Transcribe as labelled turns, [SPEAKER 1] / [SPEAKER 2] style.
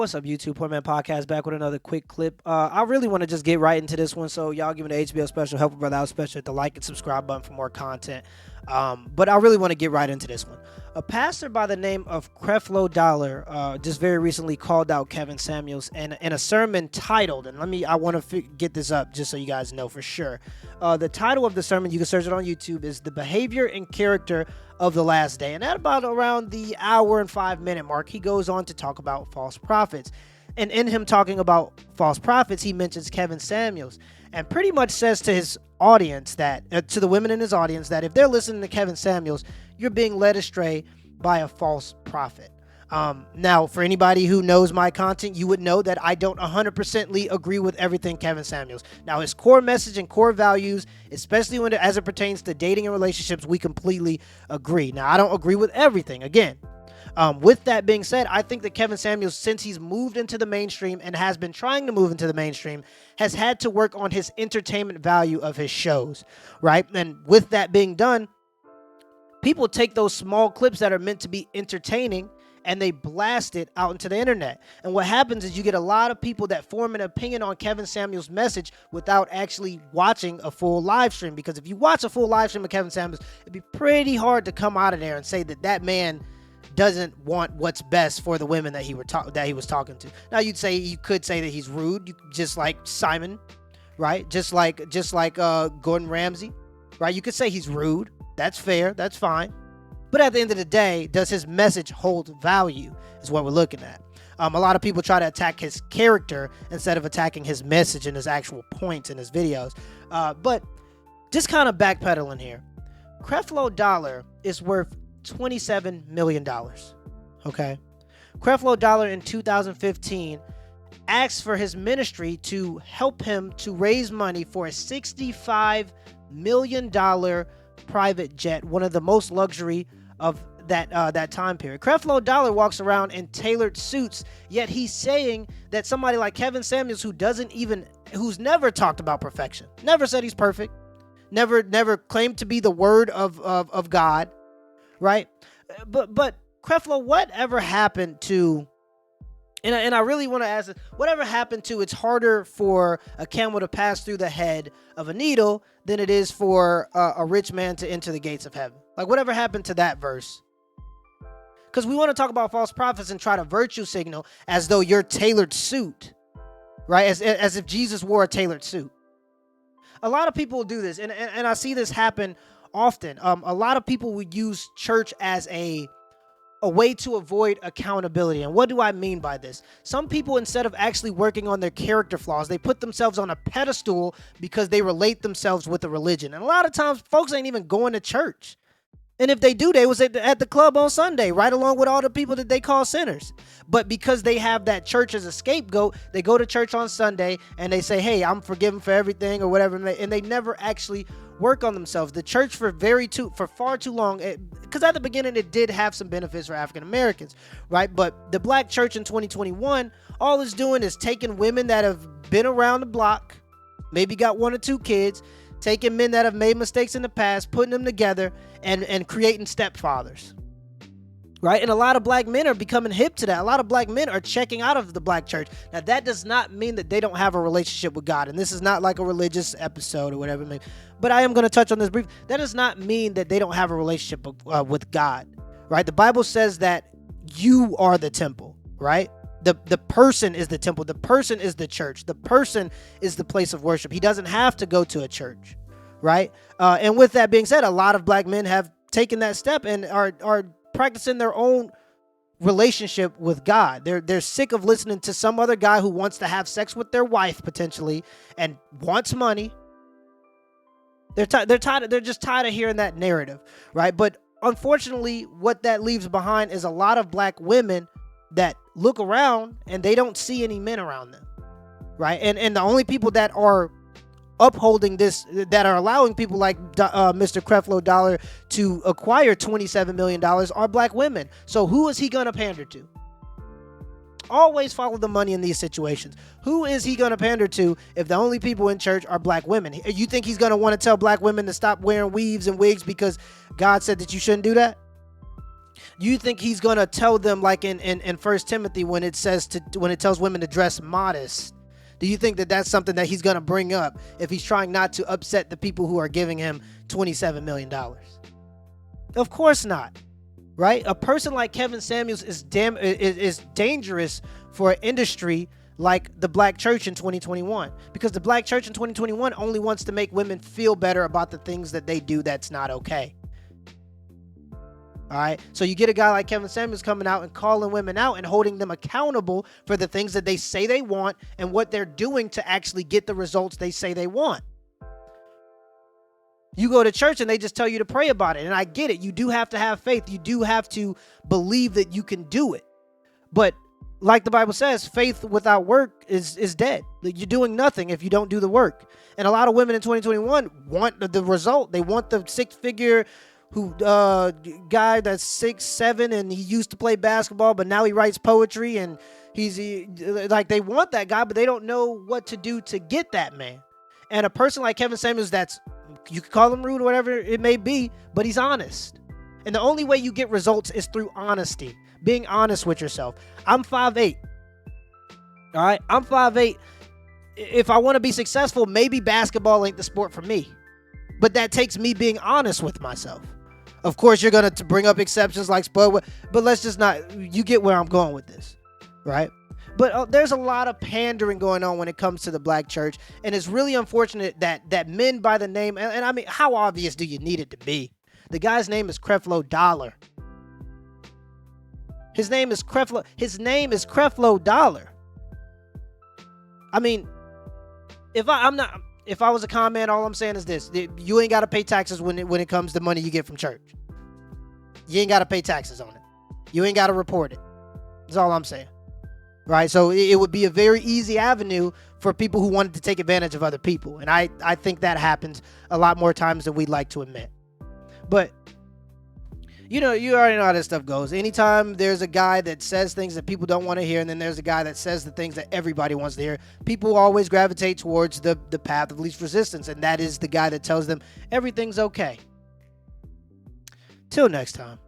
[SPEAKER 1] What's up, YouTube? Poor Man Podcast back with another quick clip. I really want to just get right into this one, so y'all give me the HBO special, help a brother out special, hit the like and subscribe button for more content. But I really want to get right into this one. A pastor by the name of Creflo Dollar just very recently called out Kevin Samuels in a sermon titled, and I want to get this up just so you guys know for sure. The title of the sermon, you can search it on YouTube, is The Behavior and Character of the Last Day. And at about around the hour and 5 minute mark, he goes on to talk about false prophets. And in him talking about false prophets, he mentions Kevin Samuels and pretty much says to his audience that, to the women in his audience, that if they're listening to Kevin Samuels, you're being led astray by a false prophet. Now, for anybody who knows my content, you would know that I don't 100% agree with everything Kevin Samuels. Now, his core message and core values, especially as it pertains to dating and relationships, we completely agree. Now, I don't agree with everything, again. With that being said, I think that Kevin Samuels, since he's moved into the mainstream and has been trying to move into the mainstream, has had to work on his entertainment value of his shows, right? And with that being done, people take those small clips that are meant to be entertaining and they blast it out into the internet. And what happens is you get a lot of people that form an opinion on Kevin Samuels' message without actually watching a full live stream. Because if you watch a full live stream of Kevin Samuels, it'd be pretty hard to come out of there and say that that man doesn't want what's best for the women that he was talking to. Now you could say that he's rude, just like Simon, right? Just like Gordon Ramsay, right? You could say he's rude. That's fair. That's fine. But at the end of the day, does his message hold value is what we're looking at. A lot of people try to attack his character instead of attacking his message and his actual points in his videos. But just kind of backpedaling here. Creflo Dollar is worth $27 million. Okay? Creflo Dollar in 2015 asked for his ministry to help him to raise money for a $65 million private jet, one of the most luxury of that time period. Creflo Dollar walks around in tailored suits, yet he's saying that somebody like Kevin Samuels, who's never talked about perfection, never said he's perfect, never claimed to be the word of God, right? But Creflo, whatever happened to, and I really want to ask this, whatever happened to, it's harder for a camel to pass through the head of a needle than it is for a rich man to enter the gates of heaven. Like, whatever happened to that verse? Because we want to talk about false prophets and try to virtue signal as though your tailored suit, right? As if Jesus wore a tailored suit. A lot of people do this, and I see this happen often. A lot of people would use church as a way to avoid accountability. And what do I mean by this? Some people, instead of actually working on their character flaws, they put themselves on a pedestal because they relate themselves with a religion. And a lot of times, folks ain't even going to church. And if they do, they was at the club on Sunday, right along with all the people that they call sinners. But because they have that church as a scapegoat, they go to church on Sunday and they say, hey, I'm forgiven for everything or whatever. And they never actually work on themselves. The church for far too long, because at the beginning it did have some benefits for African Americans, right? But the black church in 2021, all it's doing is taking women that have been around the block, maybe got 1 or 2 kids, taking men that have made mistakes in the past, putting them together and creating stepfathers, right? And a lot of black men are becoming hip to that. A lot of black men are checking out of the black church. Now, that does not mean that they don't have a relationship with God. And this is not like a religious episode or whatever. But I am going to touch on this brief. That does not mean that they don't have a relationship with God, right? The Bible says that you are the temple, right? The person is the temple. The person is the church. The person is the place of worship. He doesn't have to go to a church, right? And with that being said, a lot of black men have taken that step and are practicing their own relationship with God. They're sick of listening to some other guy who wants to have sex with their wife potentially and wants money. They're just tired of hearing that narrative, right? But unfortunately, what that leaves behind is a lot of black women that look around and they don't see any men around them, right? And the only people that are upholding this, that are allowing people like Mr. Creflo Dollar to acquire $27 million are black women. So who is he going to pander to? Always follow the money in these situations. Who is he going to pander to if the only people in church are black women? You think he's going to want to tell black women to stop wearing weaves and wigs because God said that you shouldn't do that? You think he's gonna tell them, like in 1 Timothy, when it tells women to dress modest? Do you think that that's something that he's gonna bring up if he's trying not to upset the people who are giving him $27 million? Of course not, right? A person like Kevin Samuels is dangerous for an industry like the black church in 2021, because the black church in 2021 only wants to make women feel better about the things that they do that's not okay. All right, so you get a guy like Kevin Samuels coming out and calling women out and holding them accountable for the things that they say they want and what they're doing to actually get the results they say they want. You go to church and they just tell you to pray about it. And I get it. You do have to have faith. You do have to believe that you can do it. But like the Bible says, faith without work is dead. You're doing nothing if you don't do the work. And a lot of women in 2021 want the result. They want the six-figure guy that's 6'7" and he used to play basketball, but now he writes poetry, and like, they want that guy, but they don't know what to do to get that man. And a person like Kevin Samuels, you could call him rude or whatever it may be, but he's honest. And the only way you get results is through honesty, being honest with yourself. I'm 5'8". All right, I'm 5'8". If I want to be successful, maybe basketball ain't the sport for me, but that takes me being honest with myself. Of course, you're going to bring up exceptions like Spud, but let's just not, you get where I'm going with this, right? But there's a lot of pandering going on when it comes to the black church, and it's really unfortunate that men by the name, and I mean, how obvious do you need it to be? The guy's name is Creflo Dollar. His name is Creflo Dollar. I mean, if I was a con man, all I'm saying is this: you ain't got to pay taxes when it comes to money you get from church. You ain't got to pay taxes on it. You ain't got to report it. That's all I'm saying. Right? So it would be a very easy avenue for people who wanted to take advantage of other people. And I think that happens a lot more times than we'd like to admit. But, you already know how this stuff goes. Anytime there's a guy that says things that people don't want to hear, and then there's a guy that says the things that everybody wants to hear, people always gravitate towards the path of least resistance, and that is the guy that tells them everything's okay. Till next time.